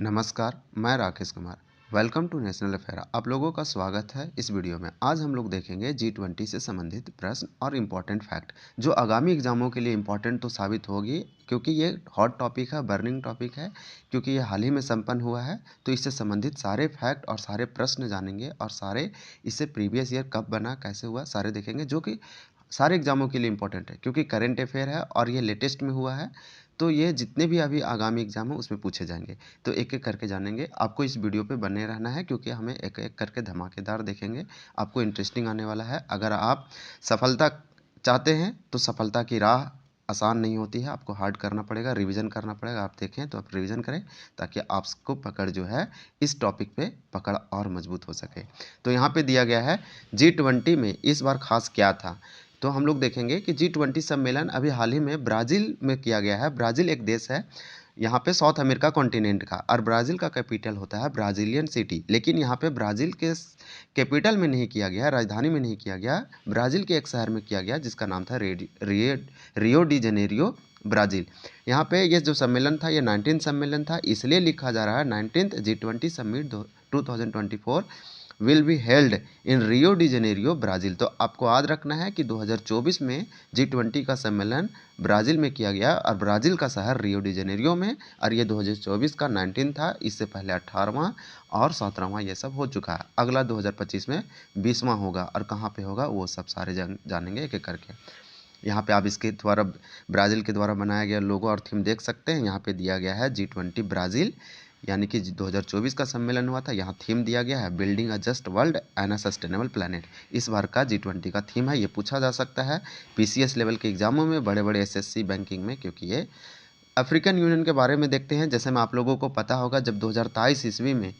नमस्कार, मैं Rakesh Kumar. Welcome to national affair. आप लोगों का स्वागत है इस वीडियो में। आज हम लोग देखेंगे G20 से संबंधित प्रश्न और इम्पोर्टेंट फैक्ट जो आगामी एग्जामों के लिए इम्पोर्टेंट तो साबित होगी, क्योंकि ये हॉट टॉपिक है, बर्निंग टॉपिक है, क्योंकि ये हाल ही में संपन्न हुआ है। तो इससे संबंधित सारे फैक्ट और सारे प्रश्न जानेंगे और सारे इससे प्रीवियस ईयर कब बना, कैसे हुआ, सारे देखेंगे, जो कि सारे एग्जामों के लिए इम्पोर्टेंट है, क्योंकि करेंट अफेयर है और ये लेटेस्ट में हुआ है। तो ये जितने भी अभी आगामी एग्जाम है उसमें पूछे जाएंगे। तो एक एक करके जानेंगे। आपको इस वीडियो पे बने रहना है, क्योंकि हमें एक एक करके धमाकेदार देखेंगे। आपको इंटरेस्टिंग आने वाला है। अगर आप सफलता चाहते हैं तो सफलता की राह आसान नहीं होती है, आपको हार्ड करना पड़ेगा, रिवीजन करना पड़ेगा। आप देखें तो आप रिवीजन करें, ताकि आपको पकड़ जो है इस टॉपिक पे पकड़ और मजबूत हो सके। तो यहाँ पे दिया गया है G20 में इस बार खास क्या था। तो हम लोग देखेंगे कि G20 सम्मेलन अभी हाल ही में ब्राज़ील में किया गया है। ब्राज़ील एक देश है यहाँ पे साउथ अमेरिका कॉन्टिनेंट का, और ब्राज़ील का कैपिटल होता है ब्राज़ीलियन सिटी। लेकिन यहाँ पे ब्राज़ील के कैपिटल में नहीं किया गया, राजधानी में नहीं किया गया, ब्राज़ील के एक शहर में किया गया जिसका नाम था रियो डी जेनेरियो, ब्राज़ील। यहाँ पे ये जो सम्मेलन था ये 19 सम्मेलन था, इसलिए लिखा जा रहा है 19th G20 summit 2024 will be held in Rio de Janeiro, Brazil. तो आपको याद रखना है कि 2024 में G20 का सम्मेलन ब्राज़ील में किया गया, और ब्राज़ील का शहर रियो डी जेनेरियो में, और ये 2024 का 19 था। इससे पहले 18वां और 17वां ये सब हो चुका है। अगला 2025 में 20वां होगा, और कहाँ पे होगा वो सब सारे जानेंगे एक एक करके। यहाँ पे आप इसके द्वारा ब्राज़ील के द्वारा बनाया गया लोगो और थीम देख सकते हैं। यहाँ पे दिया गया है G20 ब्राज़ील, यानी कि 2024 का सम्मेलन हुआ था। यहाँ थीम दिया गया है building a just world and a sustainable planet. इस बार का G20 का थीम है, ये पूछा जा सकता है PCS लेवल के एग्जामों में, बड़े बड़े SSC बैंकिंग में, क्योंकि ये अफ्रीकन यूनियन के बारे में देखते हैं। जैसे में आप लोगों को पता होगा, जब 2023 ईस्वी में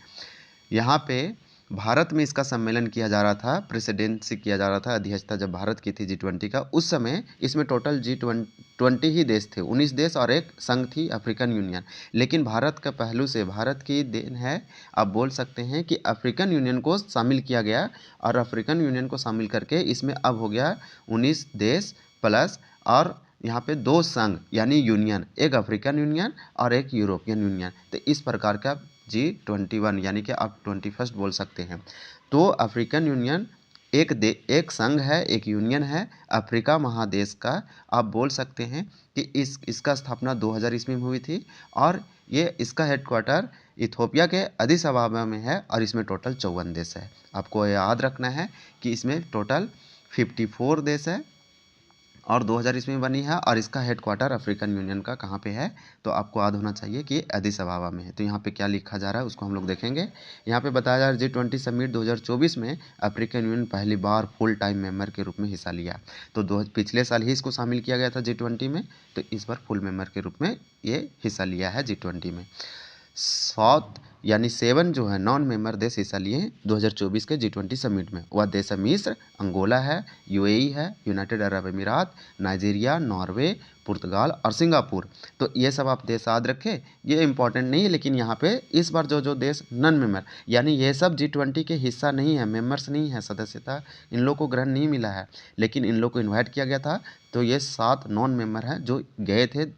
यहाँ पे भारत में इसका सम्मेलन किया जा रहा था, प्रेसिडेंसी किया जा रहा था, अध्यक्षता जब भारत की थी G20 का, उस समय इसमें टोटल G20 ही देश थे, 19 देश और एक संघ थी अफ्रीकन यूनियन। लेकिन भारत का पहलू से, भारत की देन है, आप बोल सकते हैं कि अफ्रीकन यूनियन को शामिल किया गया, और अफ्रीकन यूनियन को शामिल करके इसमें अब हो गया 19 देश प्लस, और यहाँ पे 2 संघ यानी यूनियन, एक अफ्रीकन यूनियन और एक यूरोपियन यूनियन। तो इस प्रकार का G21 यानी कि आप 21st बोल सकते हैं। तो अफ्रीकन यूनियन एक संघ है, एक यूनियन है अफ्रीका महादेश का। आप बोल सकते हैं कि इसका स्थापना 2000 ईस्वी में हुई थी, और ये इसका हेडक्वार्टर इथोपिया के अदिस अबाबा में है, और इसमें टोटल 54 देश है। आपको याद रखना है कि इसमें टोटल 54 देश है, और 2000 ईस्वी में बनी है, और इसका हेडक्वार्टर अफ्रीकन यूनियन का कहाँ पे है, तो आपको याद होना चाहिए कि अदिस अबाबा में है। तो यहाँ पे क्या लिखा जा रहा है उसको हम लोग देखेंगे। यहाँ पे बताया जा रहा है G20 समिट 2024 में अफ्रीकन यूनियन पहली बार फुल टाइम मेंबर के रूप में हिस्सा लिया। तो पिछले साल ही इसको शामिल किया गया था G20 में, तो इस बार फुल मेंबर के रूप में ये हिस्सा लिया है G20 में। साउथ यानी 7 जो है नॉन मेंबर देश हिस्सा लिए हैं 2024 के G20 समिट में। वह देश है मिस्र, अंगोला है, UAE है, यूनाइटेड अरब अमीरात, नाइजीरिया, नॉर्वे, पुर्तगाल और सिंगापुर। तो ये सब आप देश याद रखें, ये इंपॉर्टेंट नहीं है। लेकिन यहाँ पे इस बार जो देश नॉन मेंबर, यानी ये सब G20 के हिस्सा नहीं है, मेंबर्स नहीं है, सदस्यता इन लोग को ग्रहण नहीं मिला है, लेकिन इन लोग को इन्वाइट किया गया था। तो ये 7 नॉन मेंबर हैं जो गए थे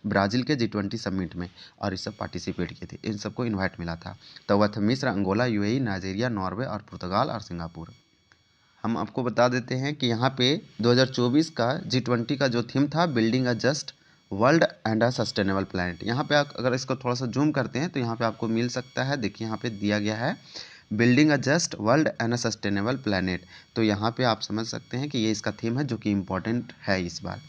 ब्राज़ील के G20 समिट में, और इस सब पार्टिसिपेट किए थे, इन सबको इनवाइट मिला था। तो वह था मिस्र, अंगोला, UAE, नाइजीरिया, नॉर्वे और पुर्तगाल और सिंगापुर। हम आपको बता देते हैं कि यहाँ पे 2024 का G20 का जो थीम था building a just world and a sustainable planet. यहाँ पे आप अगर इसको थोड़ा सा जूम करते हैं तो यहाँ पे आपको मिल सकता है, देखिए यहाँ पे दिया गया है building a just world and a sustainable planet. तो यहाँ पे आप समझ सकते हैं कि ये इसका थीम है, जो कि इम्पोर्टेंट है इस बार।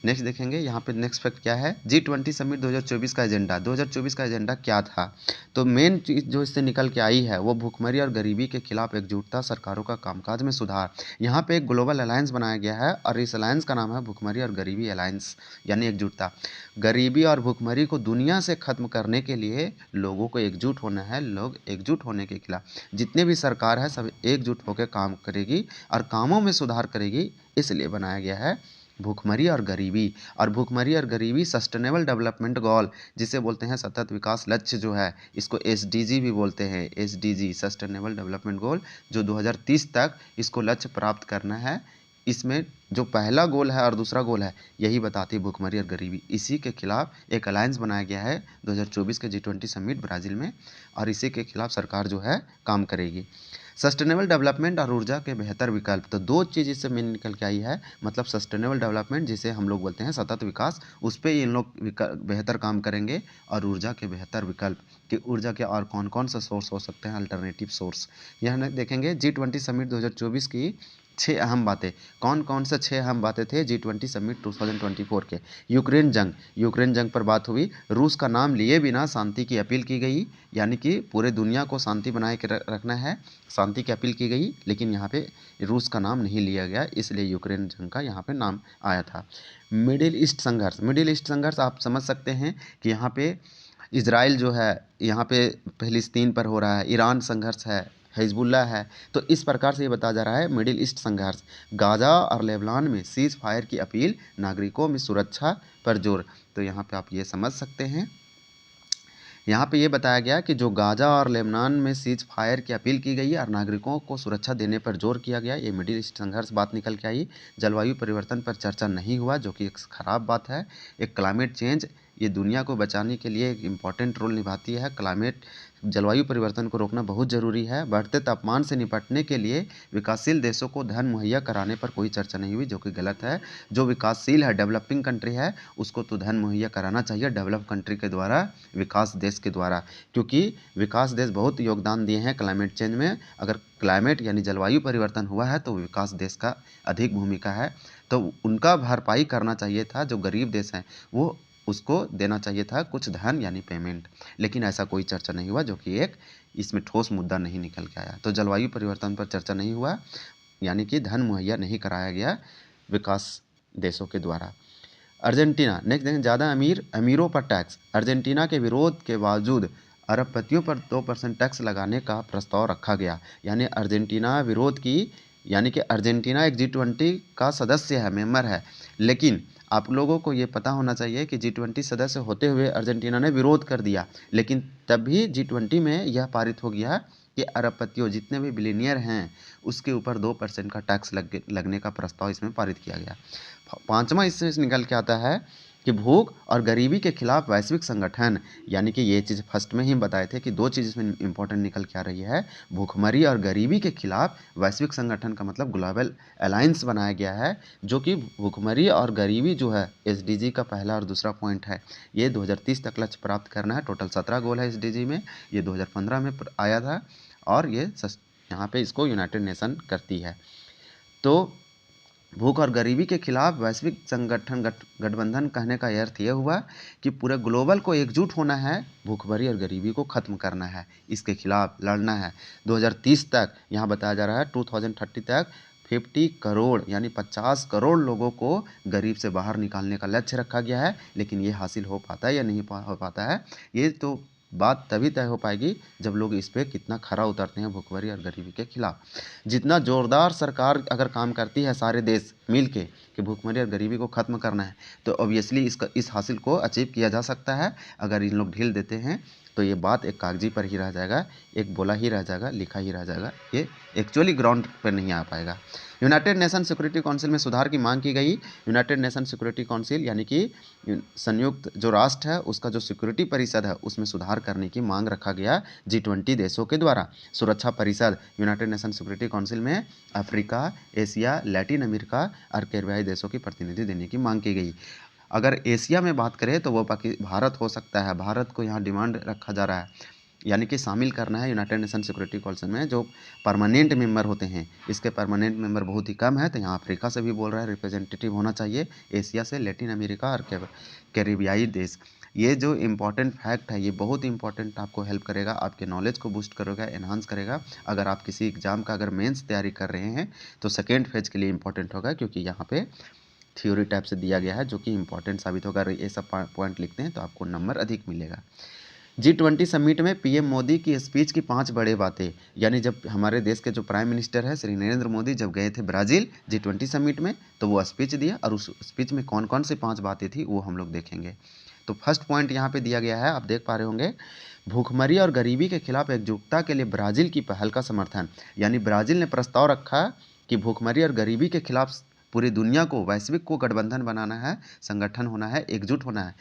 नेक्स्ट देखेंगे यहाँ पे नेक्स्ट फैक्ट क्या है। G20 समिट 2024 का एजेंडा, 2024 का एजेंडा क्या था। तो मेन चीज़ जो इससे निकल के आई है वो भूखमरी और गरीबी के खिलाफ एकजुटता, सरकारों का कामकाज में सुधार। यहाँ पे एक ग्लोबल अलायंस बनाया गया है, और इस अलायंस का नाम है भूखमरी और गरीबी अलायंस, यानी एकजुटता। गरीबी और भूखमरी को दुनिया से ख़त्म करने के लिए लोगों को एकजुट होना है। लोग एकजुट होने के खिलाफ जितने भी सरकार है सब एकजुट होकर काम करेगी और कामों में सुधार करेगी, इसलिए बनाया गया है भूखमरी और गरीबी। और भूखमरी और गरीबी सस्टेनेबल डेवलपमेंट गोल, जिसे बोलते हैं सतत विकास लक्ष्य जो है, इसको SDG भी बोलते हैं। SDG सस्टेनेबल डेवलपमेंट गोल, जो 2030 तक इसको लक्ष्य प्राप्त करना है, इसमें जो पहला गोल है और दूसरा गोल है यही बताती है भूखमरी और गरीबी। इसी के खिलाफ एक अलायंस बनाया गया है 2024 के G20 समिट ब्राज़ील में, और इसी के खिलाफ सरकार जो है काम करेगी। सस्टेनेबल डेवलपमेंट और ऊर्जा के बेहतर विकल्प, तो दो चीज़ इससे मेन निकल के आई है। मतलब सस्टेनेबल डेवलपमेंट जिसे हम लोग बोलते हैं सतत विकास, उस पर इन लोग बेहतर काम करेंगे, और ऊर्जा के बेहतर विकल्प कि ऊर्जा के और कौन कौन सा सोर्स हो सकते हैं, अल्टरनेटिव सोर्स, यह देखेंगे। G20 समिट 2024 की 6 अहम बातें, कौन कौन से 6 अहम बातें थे G20 समिट 2024 के। यूक्रेन जंग पर बात हुई। रूस का नाम लिए बिना शांति की अपील की गई, यानी कि पूरे दुनिया को शांति बनाए के रखना है, शांति की अपील की गई, लेकिन यहाँ पे रूस का नाम नहीं लिया गया, इसलिए यूक्रेन जंग का यहाँ पे नाम आया था। मिडिल ईस्ट संघर्ष आप समझ सकते हैं कि यहाँ पे इजराइल जो है यहाँ पे फिलिस्तीन पर हो रहा है, ईरान संघर्ष है, हिजबुल्ला है। तो इस प्रकार से ये बताया जा रहा है मिडिल ईस्ट संघर्ष। गाज़ा और लेबनान में सीज़ फायर की अपील, नागरिकों में सुरक्षा पर जोर। तो यहाँ पे आप ये समझ सकते हैं, यहाँ पे ये बताया गया कि जो गाज़ा और लेबनान में सीज फायर की अपील की गई और नागरिकों को सुरक्षा देने पर जोर किया गया। ये मिडिल ईस्ट संघर्ष बात निकल के आई। जलवायु परिवर्तन पर चर्चा नहीं हुआ, जो कि एक ख़राब बात है। एक क्लाइमेट चेंज, ये दुनिया को बचाने के लिए एक इम्पॉर्टेंट रोल निभाती है। जलवायु परिवर्तन को रोकना बहुत ज़रूरी है। बढ़ते तापमान से निपटने के लिए विकासशील देशों को धन मुहैया कराने पर कोई चर्चा नहीं हुई, जो कि गलत है। जो विकासशील है, डेवलपिंग कंट्री है, उसको तो धन मुहैया कराना चाहिए डेवलप कंट्री के द्वारा, विकास देश के द्वारा, क्योंकि विकास देश बहुत योगदान दिए हैं क्लाइमेट चेंज में। अगर क्लाइमेट यानी जलवायु परिवर्तन हुआ है तो विकास देश का अधिक भूमिका है, तो उनका भरपाई करना चाहिए था। जो गरीब देश हैं वो उसको देना चाहिए था कुछ धन यानी पेमेंट, लेकिन ऐसा कोई चर्चा नहीं हुआ, जो कि एक इसमें ठोस मुद्दा नहीं निकल के आया। तो जलवायु परिवर्तन पर चर्चा नहीं हुआ, यानी कि धन मुहैया नहीं कराया गया विकास देशों के द्वारा। अर्जेंटीना नेक्स्ट देखें, ज़्यादा अमीरों पर टैक्स। अर्जेंटीना के विरोध के बावजूद अरबपतियों पर 2% टैक्स लगाने का प्रस्ताव रखा गया। यानी अर्जेंटीना विरोध की, यानी कि अर्जेंटीना एक G20 का सदस्य है, मेंबर है, लेकिन आप लोगों को ये पता होना चाहिए कि G20 सदस्य होते हुए अर्जेंटीना ने विरोध कर दिया, लेकिन तब भी G20 में यह पारित हो गया कि अरबपतियों जितने भी बिलियनियर हैं उसके ऊपर 2% का टैक्स लगने का प्रस्ताव इसमें पारित किया गया। पाँचवा इससे निकल के आता है कि भूख और गरीबी के खिलाफ वैश्विक संगठन, यानी कि ये चीज़ फर्स्ट में ही बताए थे कि दो चीज़ इसमें इंपॉर्टेंट निकल के आ रही है। भूखमरी और गरीबी के खिलाफ वैश्विक संगठन का मतलब ग्लोबल अलायंस बनाया गया है, जो कि भूखमरी और गरीबी जो है SDG का पहला और दूसरा पॉइंट है। ये 2030 तक लक्ष्य प्राप्त करना है। टोटल 17 गोल है SDG में, ये 2015 में आया था, और ये यहाँ पे इसको यूनाइटेड नेशन करती है। तो भूख और गरीबी के खिलाफ वैश्विक संगठन गठबंधन कहने का अर्थ यह हुआ कि पूरे ग्लोबल को एकजुट होना है, भूखमरी और गरीबी को ख़त्म करना है, इसके खिलाफ लड़ना है। 2030 तक, यहाँ बताया जा रहा है 2030 तक 50 करोड़ यानी 50 करोड़ लोगों को गरीब से बाहर निकालने का लक्ष्य रखा गया है। लेकिन ये हासिल हो पाता है या नहीं हो पाता है, ये तो बात तभी तय हो पाएगी जब लोग इस पर कितना खरा उतरते हैं भूखमरी और गरीबी के खिलाफ। जितना ज़ोरदार सरकार अगर काम करती है सारे देश मिल के कि भूखमरी और गरीबी को ख़त्म करना है, तो ऑब्वियसली इस हासिल को अचीव किया जा सकता है। अगर इन लोग ढील देते हैं तो ये बात एक कागजी पर ही रह जाएगा, एक बोला ही रह जाएगा, लिखा ही रह जाएगा, ये एक्चुअली ग्राउंड पर नहीं आ पाएगा। यूनाइटेड नेशन सिक्योरिटी काउंसिल में सुधार की मांग की गई। यूनाइटेड नेशन सिक्योरिटी काउंसिल यानी कि संयुक्त जो राष्ट्र है उसका जो सिक्योरिटी परिषद है उसमें सुधार करने की मांग रखा गया G20 देशों के द्वारा। सुरक्षा परिषद यूनाइटेड नेशन सिक्योरिटी काउंसिल में अफ्रीका, एशिया, लैटिन अमेरिका और कैरिबियाई देशों की प्रतिनिधि देने की मांग की गई। अगर एशिया में बात करें तो वो भारत हो सकता है। भारत को यहाँ डिमांड रखा जा रहा है, यानी कि शामिल करना है यूनाइटेड नेशन सिक्योरिटी काउंसिल में जो परमानेंट मेंबर होते हैं। इसके परमानेंट मेंबर बहुत ही कम है, तो यहाँ अफ्रीका से भी बोल रहा है रिप्रेजेंटेटिव होना चाहिए, एशिया से, लैटिन अमेरिका और कैरिबियाई देश। ये जो इम्पॉर्टेंट फैक्ट है ये बहुत इंपॉर्टेंट आपको हेल्प करेगा, आपके नॉलेज को बूस्ट करेगा, एनहांस करेगा। अगर आप किसी एग्ज़ाम का अगर मेंस तैयारी कर रहे हैं तो सेकेंड फेज के लिए इंपॉर्टेंट होगा, क्योंकि यहाँ पे थ्योरी टाइप से दिया गया है जो कि इंपॉर्टेंट साबित होगा। अगर ये सब पॉइंट लिखते हैं तो आपको नंबर अधिक मिलेगा। G20 समिट में PM मोदी की स्पीच की 5 बड़े बातें, यानी जब हमारे देश के जो प्राइम मिनिस्टर है श्री नरेंद्र मोदी जब गए थे ब्राज़ील G20 समिट में, तो वो स्पीच दिया, और उस स्पीच में कौन कौन सी 5 बातें थी वो हम लोग देखेंगे। तो फर्स्ट पॉइंट यहाँ पे दिया गया है, आप देख पा रहे होंगे, भूखमरी और गरीबी के खिलाफ एकजुटता के लिए ब्राज़ील की पहल का समर्थन। यानी ब्राज़ील ने प्रस्ताव रखा कि भूखमरी और गरीबी के खिलाफ पूरी दुनिया को, वैश्विक को गठबंधन बनाना है, संगठन होना है, एकजुट होना है।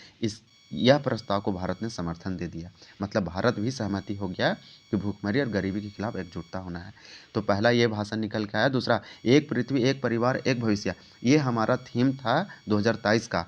यह प्रस्ताव को भारत ने समर्थन दे दिया। मतलब भारत भी सहमति हो गया कि भूखमरी और गरीबी के खिलाफ एकजुटता होना है। तो पहला ये भाषण निकल के आया। दूसरा, एक पृथ्वी, एक परिवार, एक भविष्य, ये हमारा थीम था 2023 का।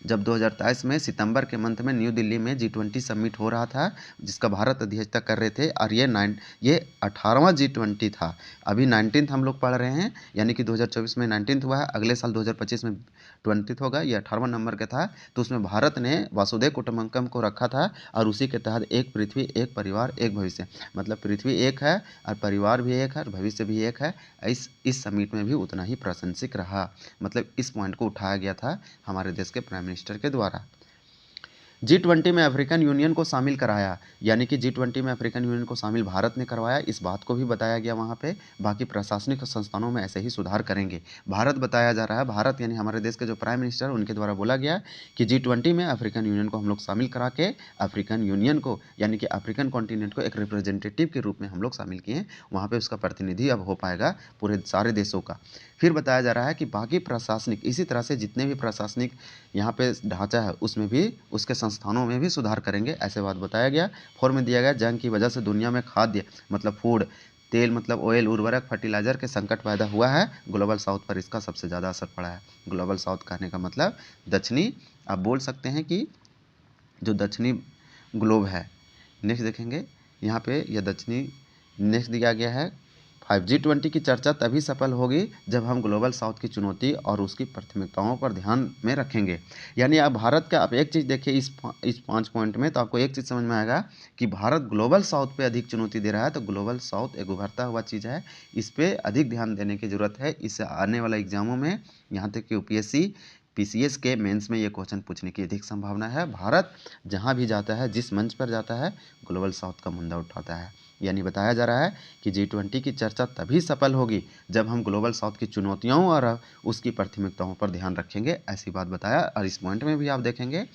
जब 2023 में सितंबर के मंथ में न्यू दिल्ली में G20 समिट हो रहा था, जिसका भारत अध्यक्षता कर रहे थे, और ये 18वां G20 था। अभी 19th हम लोग पढ़ रहे हैं, यानी कि 2024 में 19th हुआ है, अगले साल 2025 में 20th होगा। ये 18वां नंबर का था। तो उसमें भारत ने वासुदेव कुटुंबकम को रखा था, और उसी के तहत एक पृथ्वी, एक परिवार, एक भविष्य, मतलब पृथ्वी एक है और परिवार भी एक है और भविष्य भी एक है। इस समिट में भी उतना ही प्रासंगिक रहा। मतलब इस पॉइंट को उठाया गया था हमारे देश के प्राइम मिनिस्टर के द्वारा। G20 में अफ्रीकन यूनियन को शामिल कराया, यानी कि G20 में अफ्रीकन यूनियन को शामिल भारत ने करवाया। इस बात को भी बताया गया वहाँ पे। बाकी प्रशासनिक संस्थानों में ऐसे ही सुधार करेंगे। भारत बताया जा रहा है, भारत यानी हमारे देश के जो प्राइम मिनिस्टर, उनके द्वारा बोला गया कि G20 में अफ्रीकन यूनियन को हम लोग शामिल करा के अफ्रीकन यूनियन को, यानी कि अफ्रीकन कॉन्टिनेंट को एक रिप्रेजेंटेटिव के रूप में हम लोग शामिल किए। वहाँ पर उसका प्रतिनिधि अब हो पाएगा पूरे सारे देशों का। फिर बताया जा रहा है कि बाकी प्रशासनिक, इसी तरह से जितने भी प्रशासनिक यहाँ पे ढांचा है, उसमें भी, उसके संस्थानों में भी सुधार करेंगे, ऐसे बात बताया गया। 4 में दिया गया, जंग की वजह से दुनिया में खाद्य मतलब फूड, तेल मतलब ऑयल, उर्वरक, फर्टिलाइजर के संकट पैदा हुआ है। ग्लोबल साउथ पर इसका सबसे ज़्यादा असर पड़ा है। ग्लोबल साउथ कहने का मतलब दक्षिणी, आप बोल सकते हैं कि जो दक्षिणी ग्लोब है। नेक्स्ट देखेंगे यहाँ पे, यह दक्षिणी, नेक्स्ट दिया गया है 5G20 की चर्चा तभी सफल होगी जब हम ग्लोबल साउथ की चुनौती और उसकी प्राथमिकताओं पर ध्यान में रखेंगे। यानी अब भारत का, आप एक चीज़ देखिए इस 5 पॉइंट में, तो आपको एक चीज़ समझ में आएगा कि भारत ग्लोबल साउथ पे अधिक चुनौती दे रहा है। तो ग्लोबल साउथ एक उभरता हुआ चीज़ है, इस पर अधिक ध्यान देने की ज़रूरत है। इससे आने वाले एग्जामों में, यहाँ तक कि UPSC PCS के मेंस में ये क्वेश्चन पूछने की अधिक संभावना है। भारत जहाँ भी जाता है, जिस मंच पर जाता है, ग्लोबल साउथ का मुद्दा उठाता है। यानी बताया जा रहा है कि G20 की चर्चा तभी सफल होगी जब हम ग्लोबल साउथ की चुनौतियों और उसकी प्राथमिकताओं पर ध्यान रखेंगे, ऐसी बात बताया। और इस पॉइंट में भी आप देखेंगे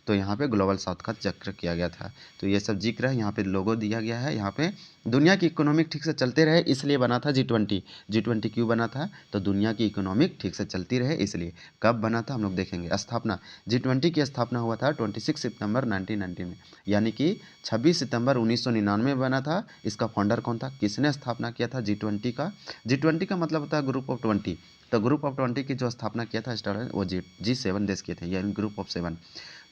तो यहाँ पे ग्लोबल साउथ का जिक्र किया गया था। तो ये सब जिक्र है, यहाँ पे लोगो दिया गया है। यहाँ पे दुनिया की इकोनॉमिक ठीक से चलते रहे, इसलिए बना था G20 क्यों बना था? तो दुनिया की इकोनॉमिक ठीक से चलती रहे इसलिए। कब बना था हम लोग देखेंगे। स्थापना, G20 की स्थापना हुआ था 26 सितंबर 1990 में, यानी कि 26 सितंबर 1999 में बना था। इसका फाउंडर कौन था, किसने स्थापना किया था G20 का? G20 का मतलब होता है ग्रुप ऑफ 20। तो ग्रुप ऑफ 20 की जो स्थापना किया था स्टार्ट, वो G7 देश किए थे, यानी ग्रुप ऑफ 7।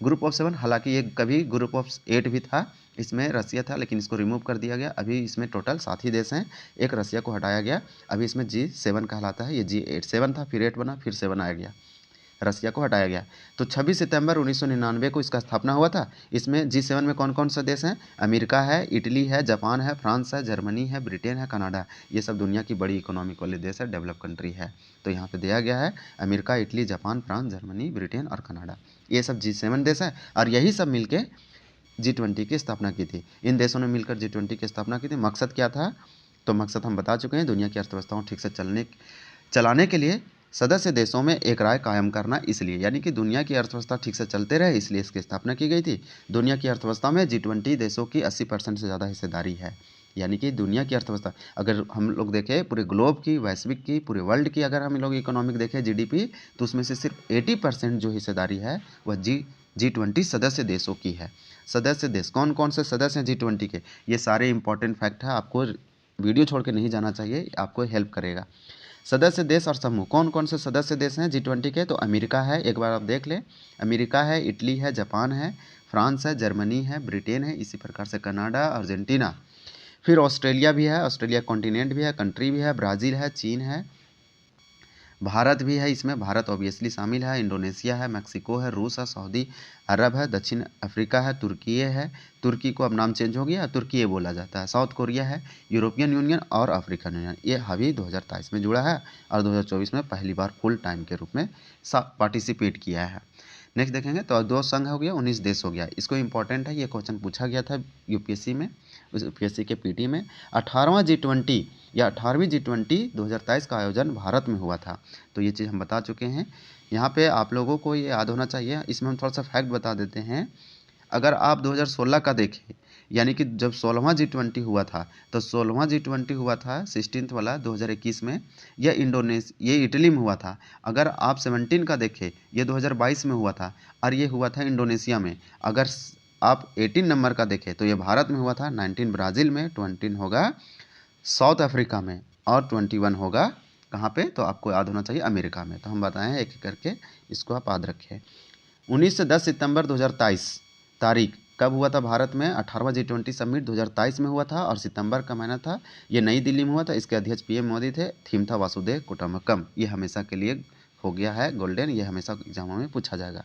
ग्रुप ऑफ 7, हालांकि ये कभी ग्रुप ऑफ 8 भी था, इसमें रसिया था, लेकिन इसको रिमूव कर दिया गया। अभी इसमें टोटल 7 ही देश हैं, एक रसिया को हटाया गया। अभी इसमें G7 कहलाता है। ये G7 था, फिर 8 बना, फिर 7 आ गया, रसिया को हटाया गया। तो 26 सितंबर 1999 को इसका स्थापना हुआ था। इसमें G7 में कौन कौन सा देश हैं? अमेरिका है, इटली है, जापान है, फ्रांस है, जर्मनी है, ब्रिटेन है, कनाडा। ये सब दुनिया की बड़ी इकोनॉमिक वाले देश है, डेवलप कंट्री है। तो यहाँ पे दिया गया है America, Italy, Japan, France, Germany, Britain और कनाडा, ये सब G7 देश है। और यही सब मिलके G20 की स्थापना की थी। इन देशों ने मिलकर G20 की स्थापना की थी। मकसद क्या था? तो मकसद हम बता चुके हैं, दुनिया की अर्थव्यवस्थाओं ठीक से चलाने के लिए सदस्य देशों में एक राय कायम करना, इसलिए, यानी कि दुनिया की अर्थव्यवस्था ठीक से चलते रहे, इसलिए इसकी स्थापना की गई थी। दुनिया की अर्थव्यवस्था में G20 देशों की 80% से ज़्यादा हिस्सेदारी है। यानी कि दुनिया की अर्थव्यवस्था, अगर हम लोग देखें पूरे ग्लोब की, वैश्विक की, पूरे वर्ल्ड की, अगर हम लोग इकोनॉमिक देखें GDP, तो उसमें से सिर्फ 80% जो हिस्सेदारी है वह G20 सदस्य देशों की है। सदस्य देश कौन कौन से सदस्य हैं G20 के? ये सारे इंपॉर्टेंट फैक्ट है, आपको वीडियो छोड़ के नहीं जाना चाहिए, आपको हेल्प करेगा। सदस्य देश और समूह, कौन कौन से सदस्य देश हैं G20 के? तो अमेरिका है, एक बार आप देख लें, अमेरिका है, इटली है, जापान है, फ्रांस है, जर्मनी है, ब्रिटेन है, इसी प्रकार से कनाडा, अर्जेंटीना, फिर ऑस्ट्रेलिया भी है, ऑस्ट्रेलिया कॉन्टिनेंट भी है, कंट्री भी है, ब्राज़ील है, चीन है, भारत भी है, इसमें भारत ऑब्वियसली शामिल है, इंडोनेशिया है, मैक्सिको है, रूस है, सऊदी अरब है, दक्षिण अफ्रीका है, तुर्की है, तुर्की को अब नाम चेंज हो गया, तुर्की बोला जाता है, साउथ कोरिया है, यूरोपियन यूनियन और अफ्रीकन यूनियन। ये अभी 2023 में जुड़ा है और 2024 में पहली बार फुल टाइम के रूप में पार्टिसिपेट किया है। नेक्स्ट देखेंगे तो 2 संघ हो गया, 19 देश हो गया। इसको इंपॉर्टेंट है, ये क्वेश्चन पूछा गया था UPSC में, उस UPSC के PT में। 18वां G20 या 18वीं G20 2023 का आयोजन भारत में हुआ था। तो ये चीज़ हम बता चुके हैं। यहाँ पे आप लोगों को ये याद होना चाहिए, इसमें हम थोड़ा सा फैक्ट बता देते हैं। अगर आप 2016 का देखें, यानी कि जब 16वां G20 हुआ था, तो 16वां G20 हुआ था 16th वाला 2021 में, ये इटली में हुआ था। अगर आप 17 का देखें, ये 2022 में हुआ था और ये हुआ था इंडोनेशिया में। अगर आप 18 नंबर का देखें तो ये भारत में हुआ था, 19 ब्राज़ील में, 20 होगा साउथ अफ्रीका में और 21 होगा कहाँ पे, तो आपको याद होना चाहिए अमेरिका में। तो हम बताएं एक एक करके, इसको आप याद रखें। 19 से 10 सितंबर 2023 तारीख कब हुआ था भारत में? 18वां G20 समिट 2023 में हुआ था और सितंबर का महीना था। ये नई दिल्ली में हुआ था। इसके अध्यक्ष पीएम मोदी थे। थीम था वासुदेव कुटुंबकम। ये हमेशा के लिए हो गया है गोल्डन, ये हमेशा एग्जामों में पूछा जाएगा।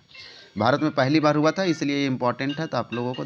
भारत में पहली बार हुआ था, इसलिए ये इंपॉर्टेंट है, तो आप लोगों को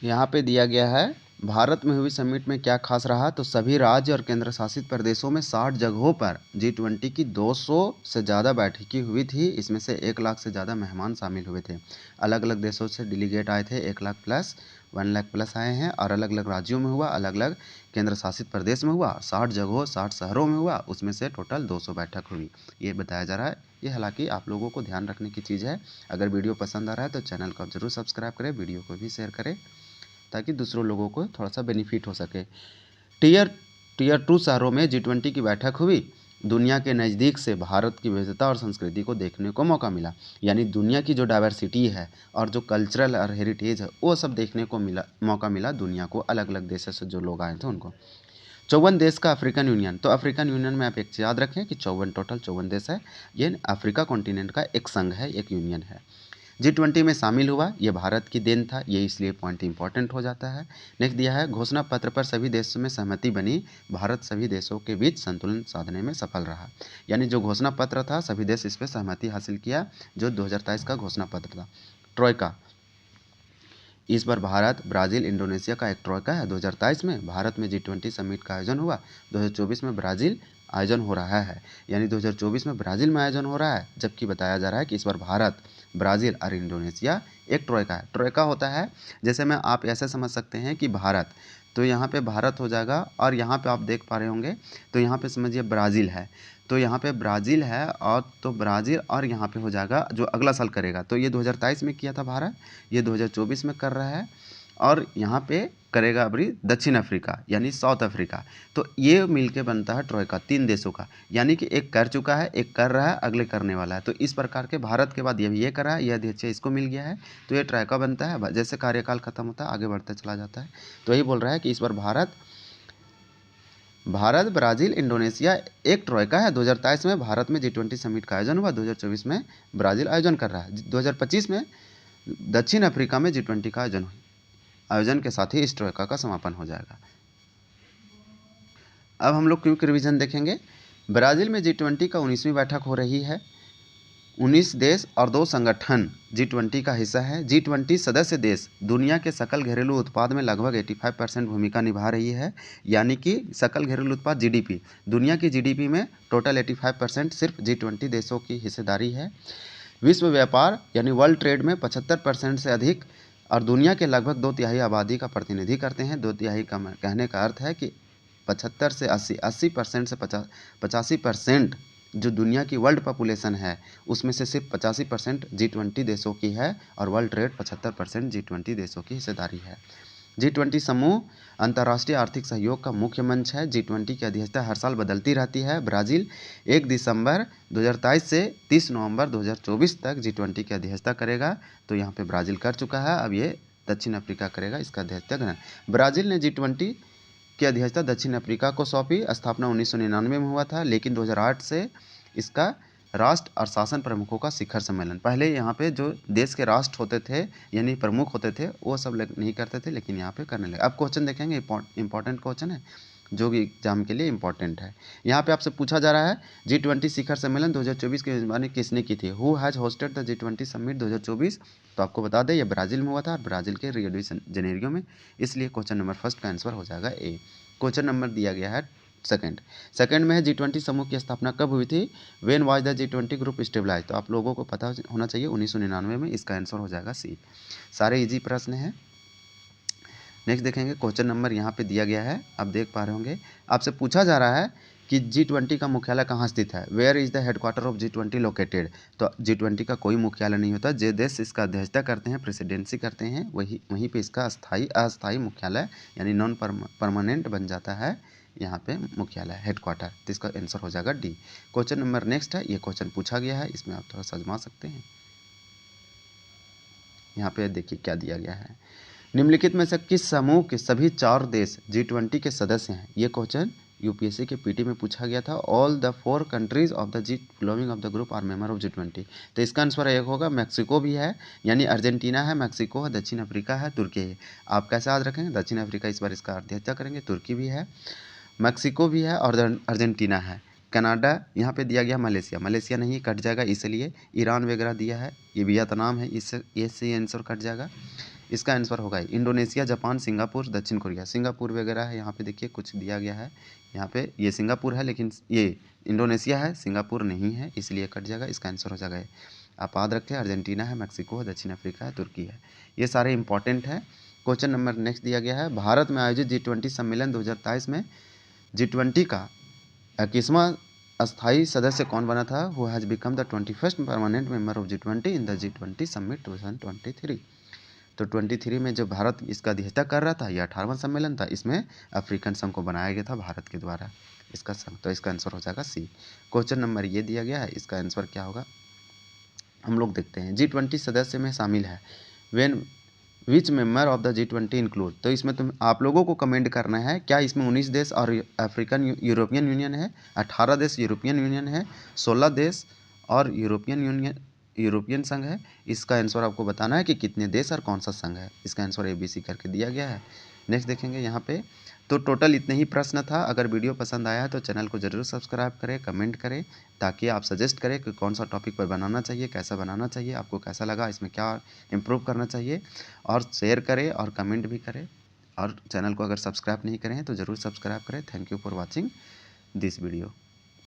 यहाँ पे दिया गया है। भारत में हुई समिट में क्या खास रहा, तो सभी राज्य और केंद्र शासित प्रदेशों में 60 जगहों पर G20 की 200 से ज़्यादा बैठकें हुई थी। इसमें से 1 लाख से ज़्यादा मेहमान शामिल हुए थे। अलग अलग देशों से डेलीगेट आए थे, 1 लाख प्लस 1 लाख प्लस आए हैं, और अलग अलग राज्यों में हुआ, अलग अलग केंद्र शासित प्रदेश में हुआ, 60 जगहों 60 शहरों में हुआ, उसमें से टोटल 200 बैठक हुई, ये बताया जा रहा है। ये हालांकि आप लोगों को ध्यान रखने की चीज़ है। अगर वीडियो पसंद आ रहा है तो चैनल को आप ज़रूर सब्सक्राइब करें, वीडियो को भी शेयर करें ताकि दूसरों लोगों को थोड़ा सा बेनिफिट हो सके। टीयर टीयर 2 शहरों में G20 की बैठक हुई। दुनिया के नज़दीक से भारत की विविधता और संस्कृति को देखने को मौका मिला। यानी दुनिया की जो डाइवर्सिटी है और जो कल्चरल और हेरिटेज है, वो सब देखने को मौका मिला दुनिया को, अलग अलग देशों से जो लोग आए थे उनको। 54 देश का अफ्रीकन यूनियन। तो अफ्रीकन यूनियन में आप एक चीज़ याद रखें कि 54 देश है। ये अफ्रीका कॉन्टिनेंट का एक संघ है, एक यूनियन है। G20 में शामिल हुआ, ये भारत की देन था, ये इसलिए पॉइंट इंपॉर्टेंट हो जाता है। नेक्स्ट दिया है, घोषणा पत्र पर सभी देशों में सहमति बनी, भारत सभी देशों के बीच संतुलन साधने में सफल रहा। यानी जो घोषणा पत्र था, सभी देश इस पर सहमति हासिल किया, जो 2023 का घोषणा पत्र था। ट्रोइका, इस बार भारत, ब्राज़ील, इंडोनेशिया का एक ट्रोइका है। 2023 में भारत में G20 समिट का आयोजन हुआ। 2024 में ब्राज़ील आयोजन हो रहा है, यानी 2024 में ब्राज़ील में आयोजन हो रहा है, जबकि बताया जा रहा है कि इस बार भारत, ब्राज़ील और इंडोनेशिया एक ट्रोइका है। ट्रोइका होता है, जैसे में आप ऐसे समझ सकते हैं कि भारत, तो यहाँ पे भारत हो जाएगा और यहाँ पे आप देख पा रहे होंगे, तो यहाँ पे समझिए ब्राज़ील है, तो यहाँ पे ब्राज़ील है, और तो ब्राज़ील और यहाँ पे हो जाएगा जो अगला साल करेगा। तो ये 2023 में किया था भारत, ये 2024 में कर रहा है, और यहाँ पे करेगा अभी दक्षिण अफ्रीका यानी साउथ अफ्रीका। तो ये मिलके बनता है ट्रोइका, 3 देशों का। यानी कि एक कर चुका है, एक कर रहा है, अगले करने वाला है। तो इस प्रकार के भारत के बाद ये कर रहा है, ये अध्यक्ष इसको मिल गया है, तो ये ट्रोइका बनता है। जैसे कार्यकाल खत्म होता है आगे बढ़ता चला जाता है। तो यही बोल रहा है कि इस बार भारत, ब्राज़ील, इंडोनेशिया एक ट्रोइका है। 2023 में भारत में G20 समिट का आयोजन हुआ, 2024 में ब्राज़ील आयोजन कर रहा है, 2025 में दक्षिण अफ्रीका में G20 का आयोजन के साथ ही इस ट्रोइका का समापन हो जाएगा। अब हम लोग क्विक रिवीजन देखेंगे। ब्राज़ील में G20 का 19वीं बैठक हो रही है। 19 देश और 2 संगठन G20 का हिस्सा है। G20 सदस्य देश दुनिया के सकल घरेलू उत्पाद में लगभग 85% भूमिका निभा रही है। यानी कि सकल घरेलू उत्पाद GDP, दुनिया की GDP में टोटल 85% सिर्फ G20 देशों की हिस्सेदारी है। विश्व व्यापार यानी वर्ल्ड ट्रेड में 75% से अधिक और दुनिया के लगभग 2/3 आबादी का प्रतिनिधि करते हैं। 2/3 का कहने का अर्थ है कि 75 से 80% से 85% जो दुनिया की वर्ल्ड पॉपुलेशन है, उसमें से सिर्फ 85% G20 देशों की है, और वर्ल्ड ट्रेड 75% G20 देशों की हिस्सेदारी है। G20 समूह अंतर्राष्ट्रीय आर्थिक सहयोग का मुख्य मंच है। G20 की अध्यक्षता हर साल बदलती रहती है। ब्राज़ील 1 दिसंबर 2023 से 30 नवंबर 2024 तक G20 की अध्यक्षता करेगा। तो यहाँ पे ब्राज़ील कर चुका है, अब ये दक्षिण अफ्रीका करेगा इसका अध्यक्षता। ब्राज़ील ने G20 की अध्यक्षता दक्षिण अफ्रीका को सौंपी। स्थापना 1999 में हुआ था, लेकिन 2008 से इसका राष्ट्र और शासन प्रमुखों का शिखर सम्मेलन, पहले यहाँ पे जो देश के राष्ट्र होते थे यानी प्रमुख होते थे, वो सब नहीं करते थे, लेकिन यहाँ पे करने लगे। अब क्वेश्चन देखेंगे, इंपॉर्टेंट क्वेश्चन है जो कि एग्जाम के लिए इंपॉर्टेंट है। यहाँ पे आपसे पूछा जा रहा है G20 शिखर सम्मेलन 2024 की मेजबानी किसने की थी? Who has hosted the G20 summit 2024? तो आपको बता दें ये ब्राज़ील में हुआ था, और ब्राज़ील के रियो डी जनेरियो में, इसलिए क्वेश्चन नंबर फर्स्ट का आंसर हो जाएगा ए। क्वेश्चन नंबर दिया गया है सेकंड में है G20 समूह की स्थापना कब हुई थी? When was the G20 group stabilise? तो आप लोगों को पता होना चाहिए 1999 में, इसका आंसर हो जाएगा सी। सारे इजी प्रश्न हैं। नेक्स्ट देखेंगे, क्वेश्चन नंबर यहाँ पे दिया गया है, आप देख पा रहे होंगे। आपसे पूछा जा रहा है कि G20 का मुख्यालय कहाँ स्थित है। Where is the headquarter of G20 located. तो G20 का कोई मुख्यालय नहीं होता, जो देश इसका अध्यक्षता करते हैं, प्रेसिडेंसी करते हैं, वहीं पे इसका अस्थाई मुख्यालय यानी नॉन परमानेंट बन जाता है यहाँ पे मुख्यालय, हेडक्वार्टर। तो इसका आंसर हो जाएगा डी। क्वेश्चन नंबर नेक्स्ट है, ये क्वेश्चन पूछा गया है, इसमें आप थोड़ा सा आजमा सकते हैं। यहाँ पे देखिए क्या दिया गया है, निम्नलिखित में से किस समूह के सभी 4 देश G20 के सदस्य हैं। ये क्वेश्चन यूपीएससी के पीटी में पूछा गया था। All the 4 countries of the G following of the group are member of G20। तो इसका आंसर एक होगा मैक्सिको भी है, यानी अर्जेंटीना है, मैक्सिको है, दक्षिण अफ्रीका है, तुर्की है। आप कैसे याद रखेंगे, दक्षिण अफ्रीका इस बार इसका अध्यक्षता करेंगे, तुर्की भी है, मैक्सिको भी है और अर्जेंटीना है। कनाडा यहाँ पे दिया गया, मलेशिया नहीं, कट जाएगा इसलिए। ईरान वगैरह दिया है, ये वियतनाम है, इससे आंसर कट जाएगा। इसका आंसर होगा इंडोनेशिया, जापान, सिंगापुर, दक्षिण कोरिया। सिंगापुर वगैरह है, यहाँ पे देखिए कुछ दिया गया है, यहाँ पे ये सिंगापुर है, लेकिन ये इंडोनेशिया है, सिंगापुर नहीं है, इसलिए कट जाएगा। इसका आंसर हो जाएगा आप याद रखें, अर्जेंटीना है, मैक्सिको है, दक्षिण अफ्रीका है, तुर्की है। ये सारे इंपॉर्टेंट है। क्वेश्चन नंबर नेक्स्ट दिया गया है, भारत में आयोजित G20 सम्मेलन 2023 में G20 का 21वां अस्थायी सदस्य कौन बना था। Who has become the 21st permanent member of G20 in the G20 summit 2023। तो 23 में जो भारत इसका अध्यक्षता कर रहा था, यह 18वां सम्मेलन था, इसमें अफ्रीकन संघ को बनाया गया था भारत के द्वारा इसका संघ। तो इसका आंसर हो जाएगा सी। क्वेश्चन नंबर ये दिया गया है, इसका आंसर क्या होगा हम लोग देखते हैं। G20 सदस्य में शामिल है when which member of the G20 include. तो इसमें तुम आप लोगों को कमेंट करना है, क्या इसमें 19 देश और अफ्रीकन यूरोपियन यूनियन है, 18 देश यूरोपियन यूनियन है, 16 देश और यूरोपियन संघ है। इसका आंसर आपको बताना है कि कितने देश और कौन सा संघ है। इसका आंसर ABC करके दिया गया है। नेक्स्ट देखेंगे यहाँ पे, तो टोटल इतने ही प्रश्न था। अगर वीडियो पसंद आया है तो चैनल को ज़रूर सब्सक्राइब करें, कमेंट करें, ताकि आप सजेस्ट करें कि कौन सा टॉपिक पर बनाना चाहिए, कैसा बनाना चाहिए, आपको कैसा लगा, इसमें क्या इम्प्रूव करना चाहिए। और शेयर करें और कमेंट भी करें, और चैनल को अगर सब्सक्राइब नहीं करें तो ज़रूर सब्सक्राइब करें। Thank you for watching this video.